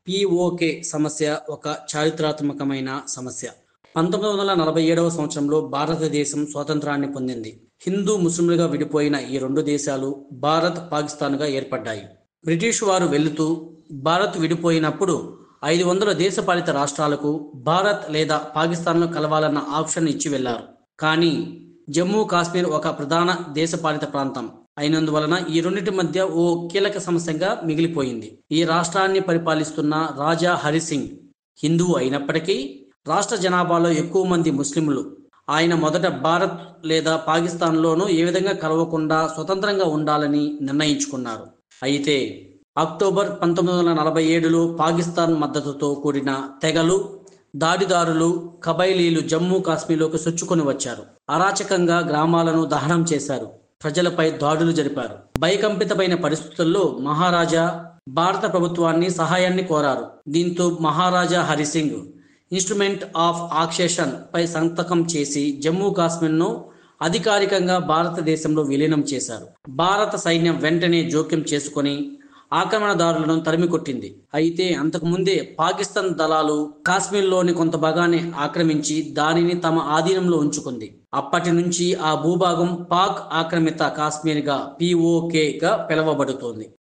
PoK సమస్య ఒక చారిత్రాత్మకమైన సమస్య. 1947వ సంవత్సరంలో భారతదేశం స్వాతంత్రాన్ని పొందింది. హిందూ, ముస్లింలుగా విడిపోయిన ఈ రెండు దేశాలు భారత్, పాకిస్తాన్గా ఏర్పడ్డాయి. బ్రిటిష్ వారు వెళుతూ భారత్ విడిపోయినప్పుడు 500 దేశపాలిత రాష్ట్రాలకు భారత్ లేదా పాకిస్తాన్లో కలవాలన్న ఆప్షన్ ఇచ్చి వెళ్లారు. కానీ జమ్మూ కాశ్మీర్ ఒక ప్రధాన దేశపాలిత ప్రాంతం అయినందువలన ఈ రెండింటి మధ్య ఓ కీలక సమస్యగా మిగిలిపోయింది. ఈ రాష్ట్రాన్ని పరిపాలిస్తున్న రాజా హరిసింగ్ హిందువు అయినప్పటికీ రాష్ట్ర జనాభాలో ఎక్కువ మంది ముస్లింలు. ఆయన మొదట భారత్ లేదా పాకిస్తాన్లోనూ ఏ విధంగా కలవకుండా స్వతంత్రంగా ఉండాలని నిర్ణయించుకున్నారు. అయితే అక్టోబర్ 1947లో పాకిస్తాన్ మద్దతుతో కూడిన తెగలు, దాడిదారులు, కబైలీలు జమ్మూ కాశ్మీర్లోకి చొచ్చుకొని వచ్చారు. అరాచకంగా గ్రామాలను దహనం చేశారు. ప్రజలపై దాడులు జరిపారు. భయకంపితమైన పరిస్థితుల్లో మహారాజా భారత ప్రభుత్వాన్ని సహాయాన్ని కోరారు. దీంతో మహారాజా హరిసింగ్ ఇన్స్ట్రుమెంట్ ఆఫ్ ఆక్సేషన్ పై సంతకం చేసి జమ్మూ కాశ్మీర్ను అధికారికంగా భారతదేశంలో విలీనం చేశారు. భారత సైన్యం వెంటనే జోక్యం చేసుకొని ఆక్రమణదారులను తరిమికొట్టింది. అయితే అంతకుముందే పాకిస్తాన్ దళాలు కాశ్మీర్లోని కొంత భాగాన్ని ఆక్రమించి దానిని తమ ఆధీనంలో ఉంచుకుంది. అప్పటి నుంచి ఆ భూభాగం పాక్ ఆక్రమిత కాశ్మీర్గా పిఓకేగా పిలువబడుతోంది.